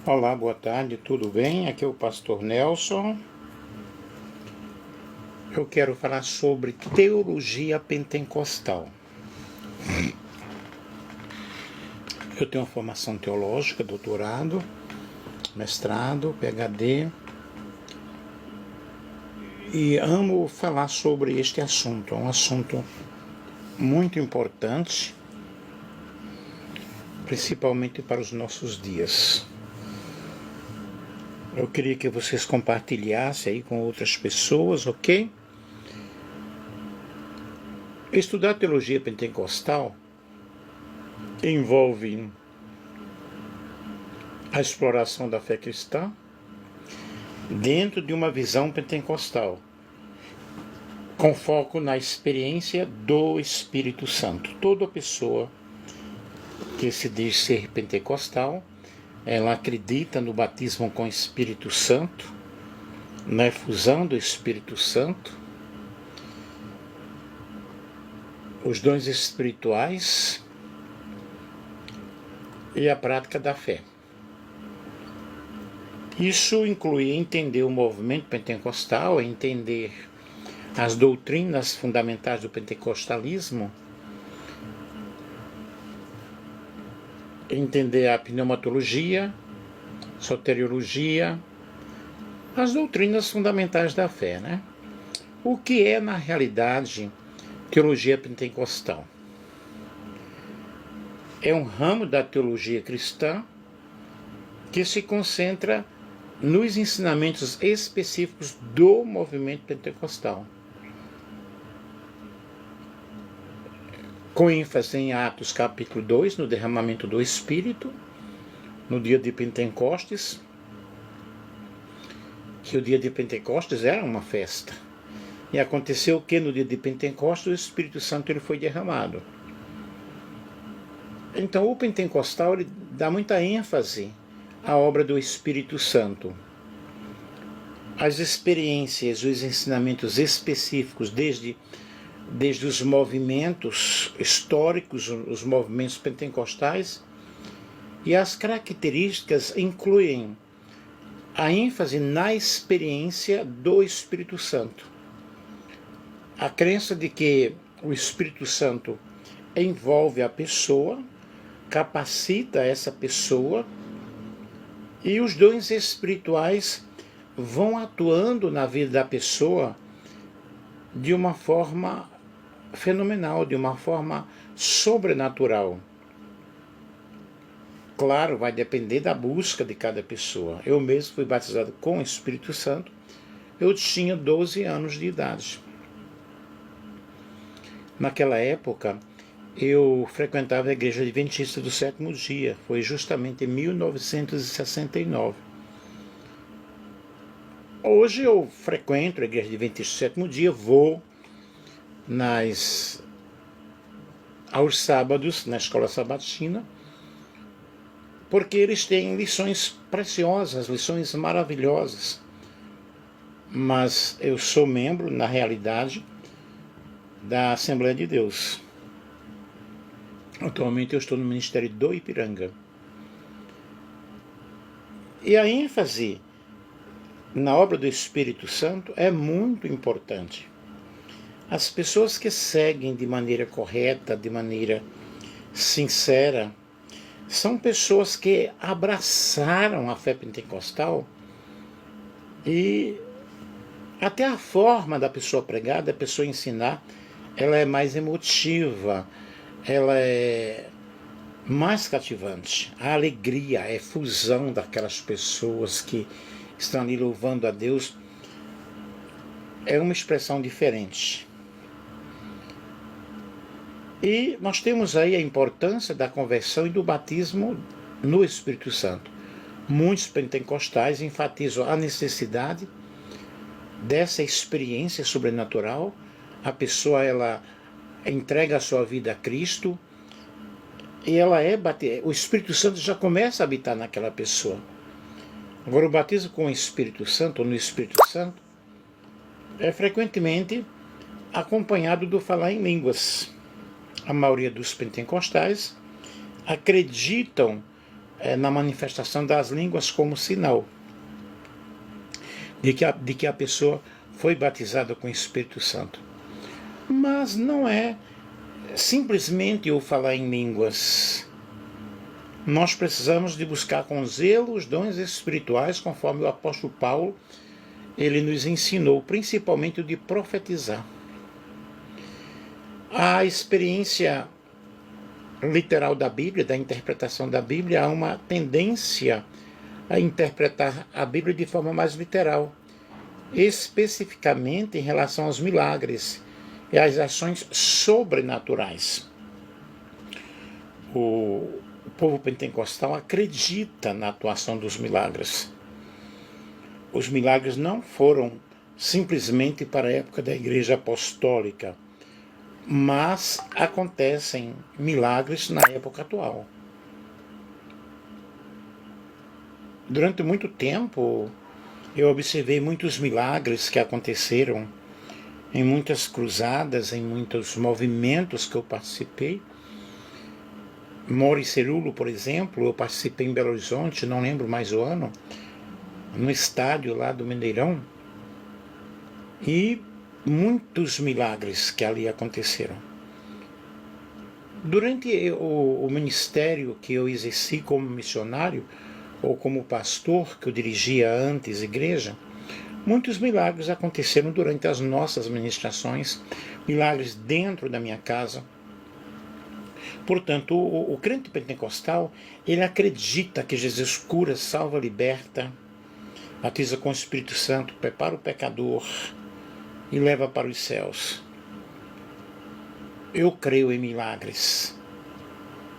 Olá, boa tarde, tudo bem? Aqui é o pastor Nelson. Eu quero falar sobre teologia pentecostal. Eu tenho uma formação teológica, doutorado, mestrado, PhD, e amo falar sobre este assunto. É um assunto muito importante, principalmente para os nossos dias. Eu queria que vocês compartilhassem aí com outras pessoas, ok? Estudar teologia pentecostal envolve a exploração da fé cristã dentro de uma visão pentecostal, com foco na experiência do Espírito Santo. Toda pessoa que se diz ser pentecostal, ela acredita no batismo com o Espírito Santo, na efusão do Espírito Santo, os dons espirituais e a prática da fé. Isso inclui entender o movimento pentecostal, entender as doutrinas fundamentais do pentecostalismo, entender a pneumatologia, soteriologia, as doutrinas fundamentais da fé, né? O que é, na realidade, teologia pentecostal? É um ramo da teologia cristã que se concentra nos ensinamentos específicos do movimento pentecostal, com ênfase em Atos capítulo 2, no derramamento do Espírito, no dia de Pentecostes, que o dia de Pentecostes era uma festa. E aconteceu que no dia de Pentecostes o Espírito Santo ele foi derramado. Então o pentecostal ele dá muita ênfase à obra do Espírito Santo. As experiências, os ensinamentos específicos desde os movimentos históricos, os movimentos pentecostais, e as características incluem a ênfase na experiência do Espírito Santo. A crença de que o Espírito Santo envolve a pessoa, capacita essa pessoa, e os dons espirituais vão atuando na vida da pessoa de uma forma fenomenal, de uma forma sobrenatural. Claro, vai depender da busca de cada pessoa. Eu mesmo fui batizado com o Espírito Santo, eu tinha 12 anos de idade. Naquela época, eu frequentava a Igreja Adventista do Sétimo Dia, foi justamente em 1969. Hoje eu frequento a Igreja Adventista do Sétimo Dia, vou aos sábados na escola sabatina, porque eles têm lições preciosas, lições maravilhosas. Mas eu sou membro, na realidade, da Assembleia de Deus. Atualmente eu estou no Ministério do Ipiranga. E a ênfase na obra do Espírito Santo é muito importante. As pessoas que seguem de maneira correta, de maneira sincera, são pessoas que abraçaram a fé pentecostal, e até a forma da pessoa pregar, da pessoa ensinar, ela é mais emotiva, ela é mais cativante. A alegria, a efusão daquelas pessoas que estão ali louvando a Deus é uma expressão diferente. E nós temos aí a importância da conversão e do batismo no Espírito Santo. Muitos pentecostais enfatizam a necessidade dessa experiência sobrenatural. A pessoa ela entrega a sua vida a Cristo e o Espírito Santo já começa a habitar naquela pessoa. Agora, o batismo com o Espírito Santo, ou no Espírito Santo, é frequentemente acompanhado do falar em línguas. A maioria dos pentecostais acreditam na manifestação das línguas como sinal de que a pessoa foi batizada com o Espírito Santo. Mas não é simplesmente eu falar em línguas. Nós precisamos de buscar com zelo os dons espirituais, conforme o apóstolo Paulo, ele nos ensinou, principalmente o de profetizar. A experiência literal da Bíblia, da interpretação da Bíblia, há uma tendência a interpretar a Bíblia de forma mais literal, especificamente em relação aos milagres e às ações sobrenaturais. O povo pentecostal acredita na atuação dos milagres. Os milagres não foram simplesmente para a época da Igreja Apostólica, mas acontecem milagres na época atual. Durante muito tempo, eu observei muitos milagres que aconteceram em muitas cruzadas, em muitos movimentos que eu participei. Mori Cerulo, por exemplo, eu participei em Belo Horizonte, não lembro mais o ano, no estádio lá do Mineirão, e muitos milagres que ali aconteceram. Durante o ministério que eu exerci como missionário, ou como pastor que eu dirigia antes igreja, muitos milagres aconteceram durante as nossas ministrações, milagres dentro da minha casa. Portanto, o crente pentecostal, ele acredita que Jesus cura, salva, liberta, batiza com o Espírito Santo, prepara o pecador e leva para os céus. Eu creio em milagres.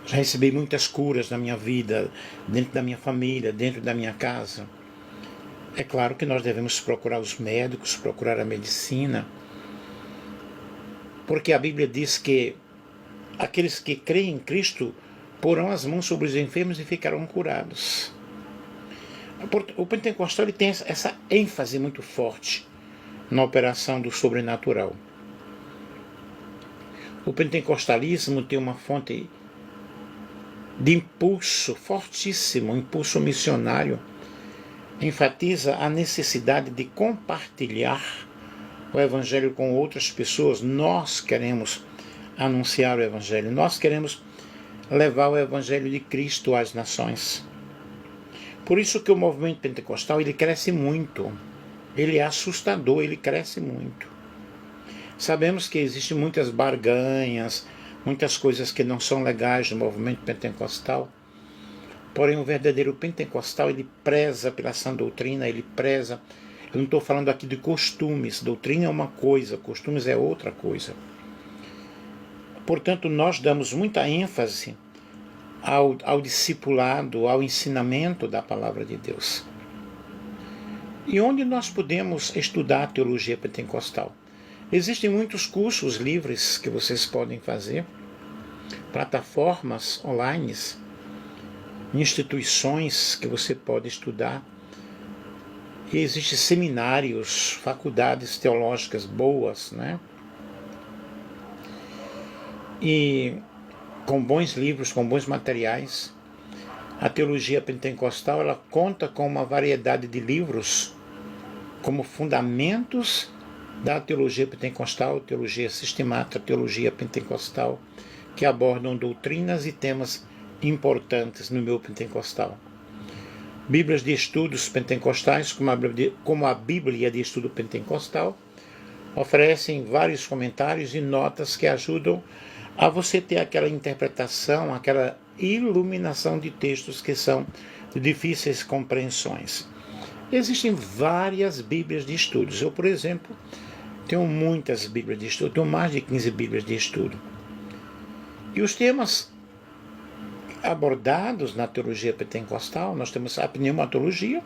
Já recebi muitas curas na minha vida, dentro da minha família, dentro da minha casa. É claro que nós devemos procurar os médicos, procurar a medicina, porque a Bíblia diz que aqueles que creem em Cristo porão as mãos sobre os enfermos e ficarão curados. O pentecostal ele tem essa ênfase muito forte na operação do sobrenatural. O pentecostalismo tem uma fonte de impulso fortíssimo, um impulso missionário, enfatiza a necessidade de compartilhar o Evangelho com outras pessoas. Nós queremos anunciar o Evangelho, nós queremos levar o Evangelho de Cristo às nações. Por isso que o movimento pentecostal ele cresce muito, ele é assustador, ele cresce muito. Sabemos que existem muitas barganhas, muitas coisas que não são legais no movimento pentecostal, porém o verdadeiro pentecostal ele preza pela sã doutrina, ele preza, eu não estou falando aqui de costumes, doutrina é uma coisa, costumes é outra coisa. Portanto, nós damos muita ênfase ao discipulado, ao ensinamento da palavra de Deus. E onde nós podemos estudar a teologia pentecostal? Existem muitos cursos livres que vocês podem fazer, plataformas online, instituições que você pode estudar. E existem seminários, faculdades teológicas boas, né? E com bons livros, com bons materiais. A teologia pentecostal ela conta com uma variedade de livros como fundamentos da teologia pentecostal, teologia sistemática, teologia pentecostal, que abordam doutrinas e temas importantes no meio pentecostal. Bíblias de estudos pentecostais, como a Bíblia de Estudo Pentecostal, oferecem vários comentários e notas que ajudam a você ter aquela interpretação, aquela iluminação de textos que são de difíceis compreensões. Existem várias Bíblias de estudos. Eu, por exemplo, tenho muitas Bíblias de estudo, tenho mais de 15 Bíblias de estudo. E os temas abordados na teologia pentecostal, nós temos a pneumatologia,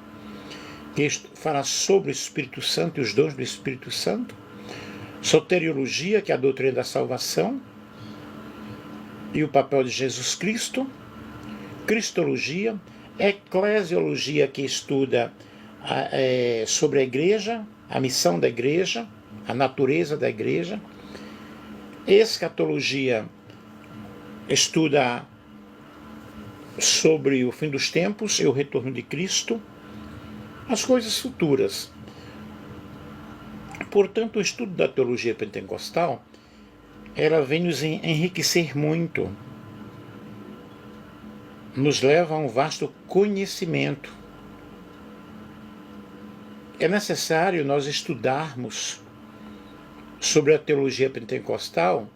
que fala sobre o Espírito Santo e os dons do Espírito Santo, soteriologia, que é a doutrina da salvação, e o papel de Jesus Cristo, cristologia, eclesiologia, que estuda sobre a igreja, a missão da igreja, a natureza da igreja, escatologia, estuda sobre o fim dos tempos e o retorno de Cristo, as coisas futuras. Portanto, o estudo da teologia pentecostal, ela vem nos enriquecer muito, nos leva a um vasto conhecimento. É necessário nós estudarmos sobre a teologia pentecostal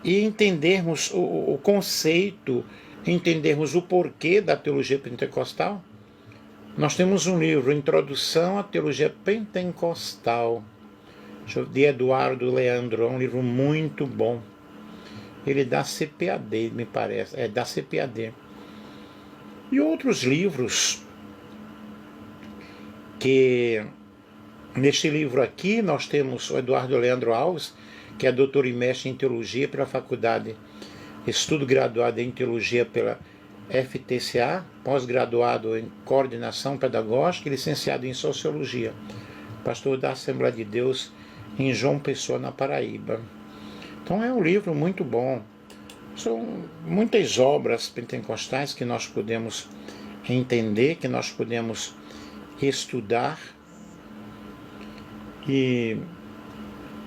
e entendermos o conceito, entendermos o porquê da teologia pentecostal. Nós temos um livro, Introdução à Teologia Pentecostal, de Eduardo Leandro, é um livro muito bom. Ele dá CPAD, me parece, dá CPAD. E outros livros, que neste livro aqui nós temos o Eduardo Leandro Alves, que é doutor e mestre em teologia pela faculdade, estudo graduado em teologia pela FTCA, pós-graduado em coordenação pedagógica e licenciado em sociologia, pastor da Assembleia de Deus em João Pessoa, na Paraíba. Então é um livro muito bom. São muitas obras pentecostais que nós podemos entender, que nós podemos estudar. E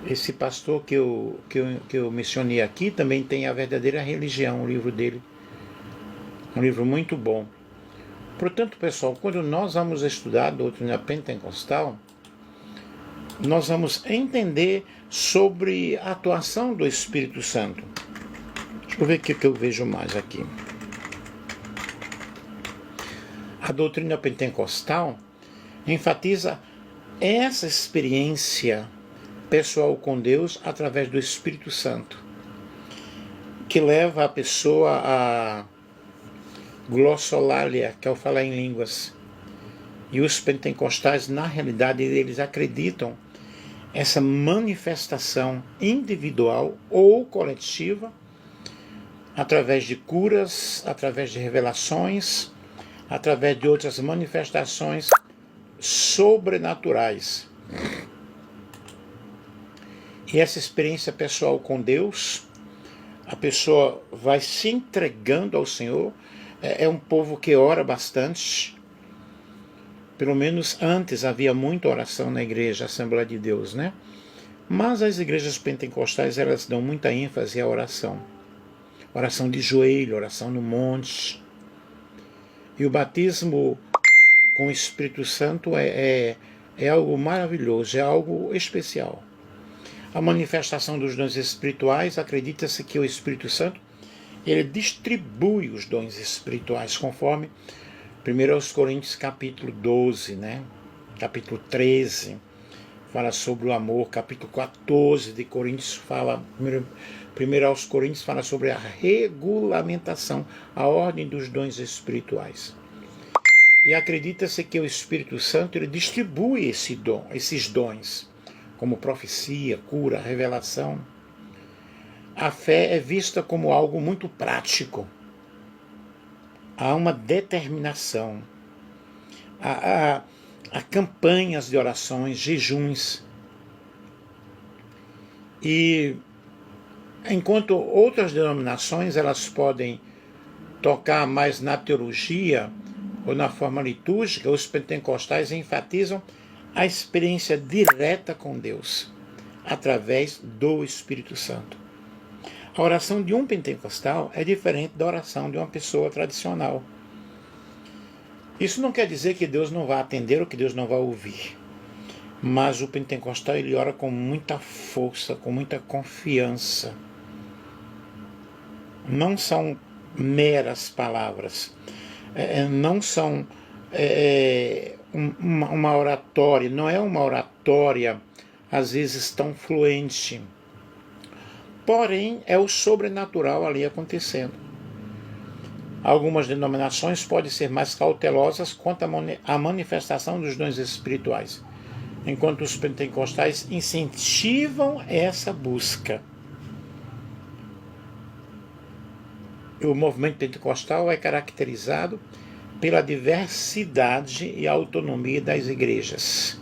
esse pastor que eu mencionei aqui também tem A Verdadeira Religião, o livro dele. Um livro muito bom. Portanto, pessoal, quando nós vamos estudar a doutrina pentecostal, nós vamos entender sobre a atuação do Espírito Santo. Deixa eu ver o que eu vejo mais aqui. A doutrina pentecostal enfatiza essa experiência pessoal com Deus através do Espírito Santo, que leva a pessoa a glossolalia, que é o falar em línguas. E os pentecostais, na realidade, eles acreditam essa manifestação individual ou coletiva através de curas, através de revelações, através de outras manifestações sobrenaturais. E essa experiência pessoal com Deus, a pessoa vai se entregando ao Senhor. É um povo que ora bastante. Pelo menos antes havia muita oração na igreja, Assembleia de Deus, né? Mas as igrejas pentecostais, elas dão muita ênfase à oração. Oração de joelho, oração no monte. E o batismo com o Espírito Santo é algo maravilhoso, é algo especial. A manifestação dos dons espirituais, acredita-se que o Espírito Santo, ele distribui os dons espirituais, conforme 1 Coríntios capítulo 12, né? Capítulo 13, fala sobre o amor. Capítulo 14 de Coríntios fala, 1 Coríntios fala sobre a regulamentação, a ordem dos dons espirituais. E acredita-se que o Espírito Santo, ele distribui esses dons, como profecia, cura, revelação. A fé é vista como algo muito prático. Há uma determinação. Há campanhas de orações, jejuns. E enquanto outras denominações, elas podem tocar mais na teologia ou na forma litúrgica, os pentecostais enfatizam a experiência direta com Deus, através do Espírito Santo. A oração de um pentecostal é diferente da oração de uma pessoa tradicional. Isso não quer dizer que Deus não vai atender ou que Deus não vai ouvir. Mas o pentecostal, ele ora com muita força, com muita confiança. Não são meras palavras. Não são uma oratória, não é uma oratória, às vezes, tão fluente. Porém, é o sobrenatural ali acontecendo. Algumas denominações podem ser mais cautelosas quanto à manifestação dos dons espirituais, enquanto os pentecostais incentivam essa busca. O movimento pentecostal é caracterizado pela diversidade e autonomia das igrejas.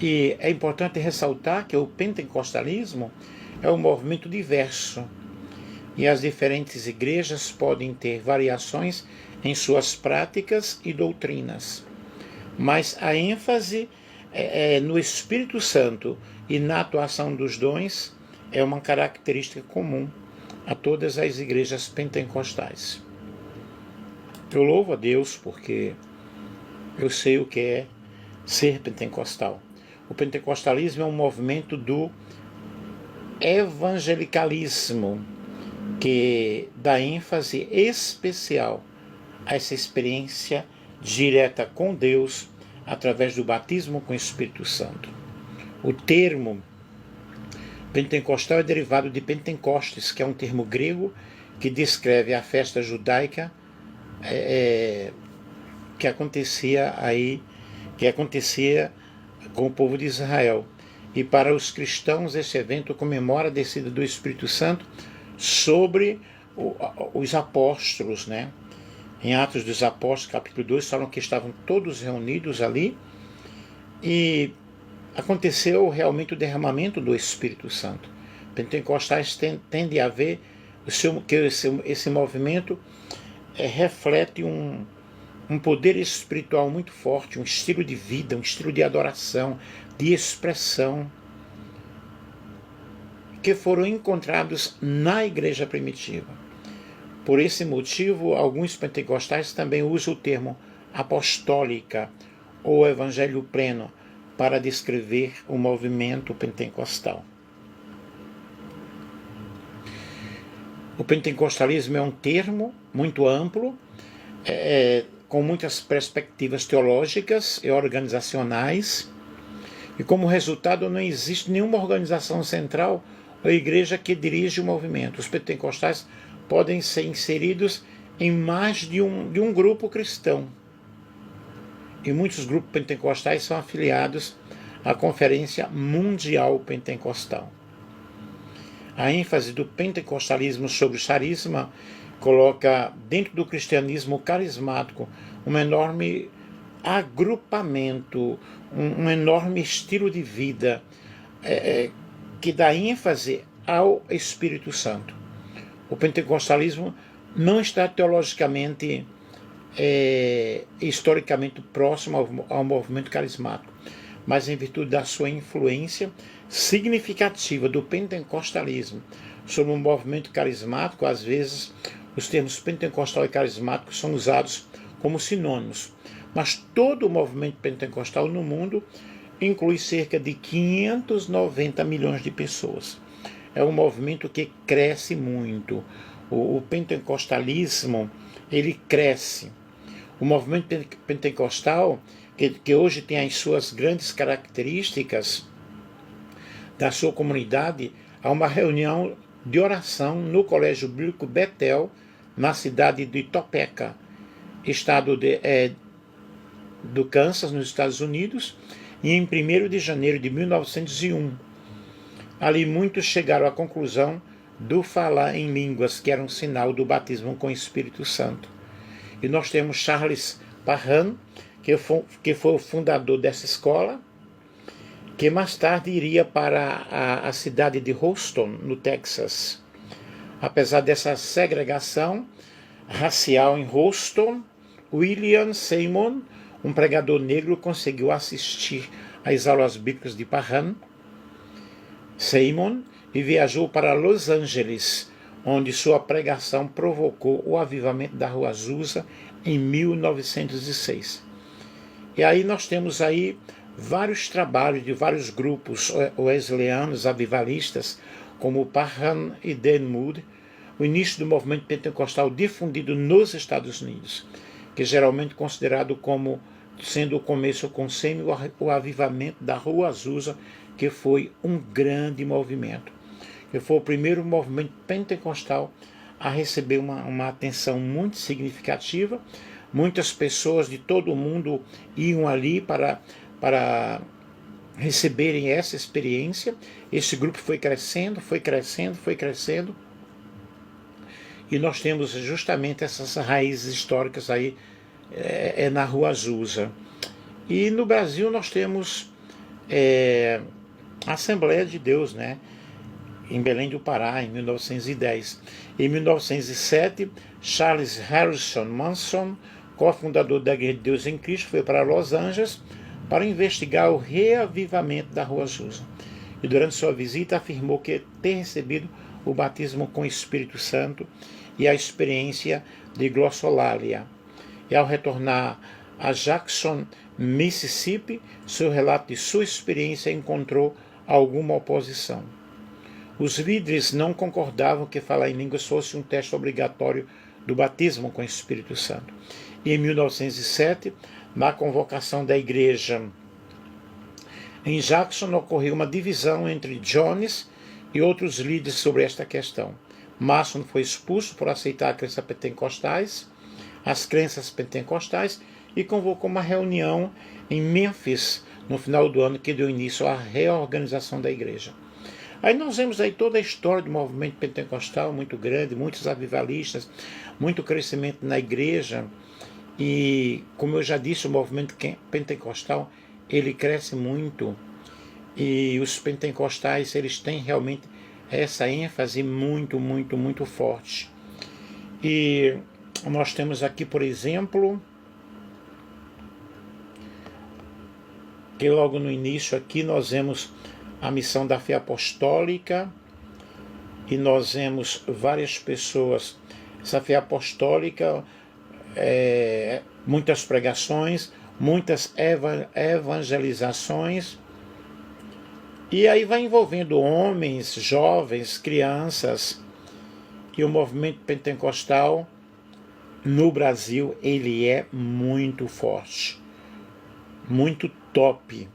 E é importante ressaltar que o pentecostalismo é um movimento diverso. e as diferentes igrejas podem ter variações em suas práticas e doutrinas. Mas a ênfase no Espírito Santo e na atuação dos dons é uma característica comum a todas as igrejas pentecostais. Eu louvo a Deus porque eu sei o que é ser pentecostal. O pentecostalismo é um movimento do evangelicalismo que dá ênfase especial a essa experiência direta com Deus através do batismo com o Espírito Santo. O termo pentecostal é derivado de Pentecostes, que é um termo grego que descreve a festa judaica que acontecia com o povo de Israel. E para os cristãos esse evento comemora a descida do Espírito Santo sobre os apóstolos, né? Em Atos dos Apóstolos, capítulo 2, falam que estavam todos reunidos ali e aconteceu realmente o derramamento do Espírito Santo. Pentecostais tendem a ver que esse movimento reflete um poder espiritual muito forte, um estilo de vida, um estilo de adoração, de expressão, que foram encontrados na igreja primitiva. Por esse motivo, alguns pentecostais também usam o termo apostólica ou evangelho pleno para descrever o movimento pentecostal. O pentecostalismo é um termo muito amplo, com muitas perspectivas teológicas e organizacionais, e como resultado não existe nenhuma organização central ou igreja que dirige o movimento. Os pentecostais podem ser inseridos em mais de um grupo cristão. E muitos grupos pentecostais são afiliados à Conferência Mundial Pentecostal. A ênfase do pentecostalismo sobre o charisma coloca dentro do cristianismo carismático um enorme agrupamento, um enorme estilo de vida que dá ênfase ao Espírito Santo. O pentecostalismo não está teologicamente historicamente próximo ao movimento carismático, mas em virtude da sua influência significativa do pentecostalismo sobre o movimento carismático, às vezes os termos pentecostal e carismático são usados como sinônimos. Mas todo o movimento pentecostal no mundo inclui cerca de 590 milhões de pessoas. É um movimento que cresce muito. O pentecostalismo, ele cresce. O movimento pentecostal, que hoje tem as suas grandes características da sua comunidade, há uma reunião de oração no Colégio Bíblico Betel, na cidade de Topeka, estado do Kansas, nos Estados Unidos, e em 1º de janeiro de 1901. Ali muitos chegaram à conclusão do falar em línguas, que era um sinal do batismo com o Espírito Santo. E nós temos Charles Parham, que foi o fundador dessa escola, que mais tarde iria para a cidade de Houston, no Texas. Apesar dessa segregação racial em Houston, William Seymour, um pregador negro, conseguiu assistir às aulas bíblicas de Parham Seymour e viajou para Los Angeles, onde sua pregação provocou o avivamento da Rua Azusa em 1906. E aí nós temos aí vários trabalhos de vários grupos wesleyanos, avivalistas, como Parham e Dan Moody, o início do movimento pentecostal difundido nos Estados Unidos, que é geralmente considerado como sendo o começo com o avivamento da Rua Azusa, que foi um grande movimento, que foi o primeiro movimento pentecostal a receber uma atenção muito significativa. Muitas pessoas de todo o mundo iam ali para receberem essa experiência. Esse grupo foi crescendo, e nós temos justamente essas raízes históricas aí na Rua Azusa. E no Brasil nós temos a Assembleia de Deus, né? em Belém do Pará, em 1910. Em 1907, Charles Harrison Manson, cofundador da Igreja de Deus em Cristo, foi para Los Angeles para investigar o reavivamento da Rua Azusa. E durante sua visita afirmou que ter recebido o batismo com o Espírito Santo e a experiência de glossolalia. E ao retornar a Jackson, Mississippi, seu relato de sua experiência encontrou alguma oposição. Os líderes não concordavam que falar em línguas fosse um teste obrigatório do batismo com o Espírito Santo. E em 1907, na convocação da igreja em Jackson, ocorreu uma divisão entre Jones e outros líderes sobre esta questão. Mason foi expulso por aceitar as crenças pentecostais, e convocou uma reunião em Memphis no final do ano que deu início à reorganização da igreja. Aí nós vemos aí toda a história do movimento pentecostal muito grande, muitos avivalistas, muito crescimento na igreja. E, como eu já disse, o movimento pentecostal, ele cresce muito. E os pentecostais, eles têm realmente essa ênfase muito, muito, muito forte. E nós temos aqui, por exemplo, que logo no início aqui nós vemos a missão da fé apostólica, e nós vemos várias pessoas. Essa fé apostólica, muitas pregações, muitas evangelizações, e aí vai envolvendo homens, jovens, crianças. E o movimento pentecostal no Brasil, ele é muito forte, muito top.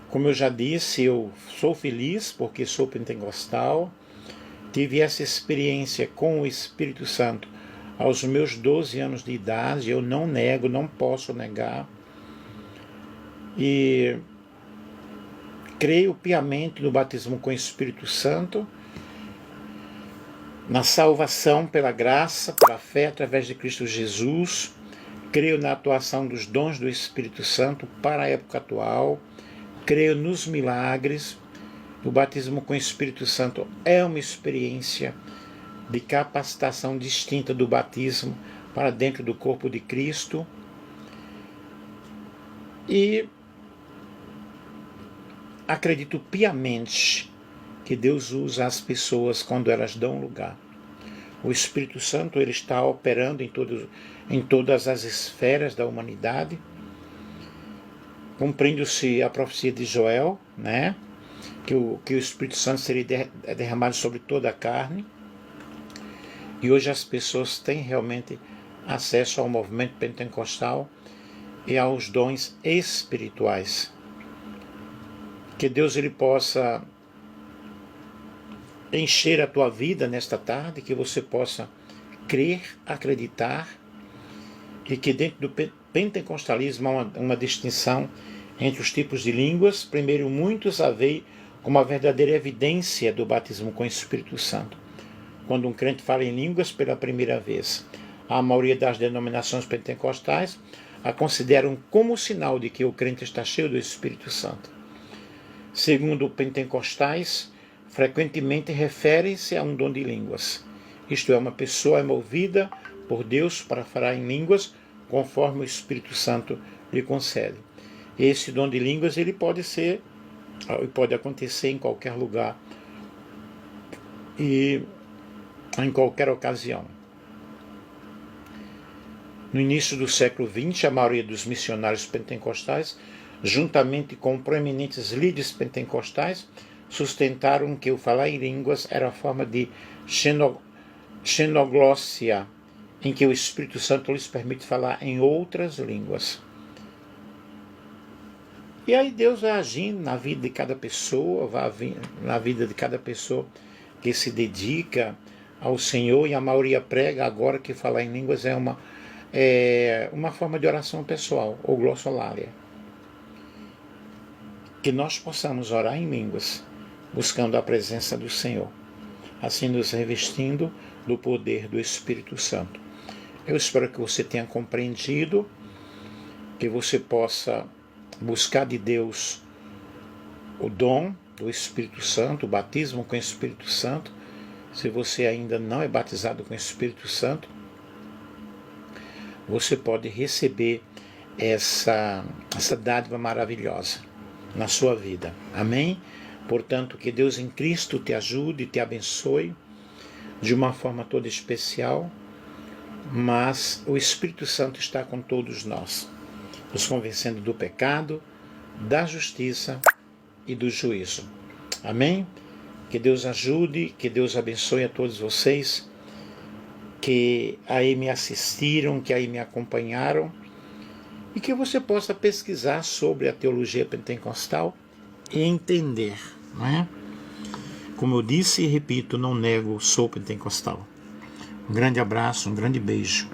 Como eu já disse, eu sou feliz porque sou pentecostal. Tive essa experiência com o Espírito Santo aos meus 12 anos de idade. Eu não nego, não posso negar. E creio piamente no batismo com o Espírito Santo, na salvação pela graça, pela fé através de Cristo Jesus. Creio na atuação dos dons do Espírito Santo para a época atual. Creio nos milagres. O batismo com o Espírito Santo é uma experiência de capacitação distinta do batismo para dentro do corpo de Cristo. E acredito piamente que Deus usa as pessoas quando elas dão lugar. O Espírito Santo, ele está operando em todas as esferas da humanidade, cumprindo-se a profecia de Joel, né? Que o Espírito Santo seria derramado sobre toda a carne. E hoje as pessoas têm realmente acesso ao movimento pentecostal e aos dons espirituais. Que Deus ele possa encher a tua vida nesta tarde, que você possa crer, acreditar, e que dentro do pentecostalismo há uma distinção entre os tipos de línguas. Primeiro, muitos a veem como a verdadeira evidência do batismo com o Espírito Santo. Quando um crente fala em línguas pela primeira vez, a maioria das denominações pentecostais a consideram como sinal de que o crente está cheio do Espírito Santo. Segundo pentecostais, frequentemente referem-se a um dom de línguas. Isto é, uma pessoa é movida por Deus para falar em línguas conforme o Espírito Santo lhe concede. Esse dom de línguas ele pode acontecer em qualquer lugar e em qualquer ocasião. No início do século XX, a maioria dos missionários pentecostais, juntamente com proeminentes líderes pentecostais, sustentaram que o falar em línguas era a forma de xenoglossia, em que o Espírito Santo lhes permite falar em outras línguas. E aí Deus vai agindo na vida de cada pessoa, na vida de cada pessoa que se dedica ao Senhor, e a maioria prega agora que falar em línguas é uma forma de oração pessoal, ou glossolalia. Que nós possamos orar em línguas, buscando a presença do Senhor, assim nos revestindo do poder do Espírito Santo. Eu espero que você tenha compreendido, que você possa buscar de Deus o dom do Espírito Santo, o batismo com o Espírito Santo. Se você ainda não é batizado com o Espírito Santo, você pode receber essa dádiva maravilhosa na sua vida. Amém? Portanto, que Deus em Cristo te ajude e te abençoe de uma forma toda especial, mas o Espírito Santo está com todos nós, nos convencendo do pecado, da justiça e do juízo. Amém? Que Deus ajude, que Deus abençoe a todos vocês que aí me assistiram, que aí me acompanharam, e que você possa pesquisar sobre a teologia pentecostal e entender, não é? Como eu disse e repito, não nego, sou pentecostal. Um grande abraço, um grande beijo.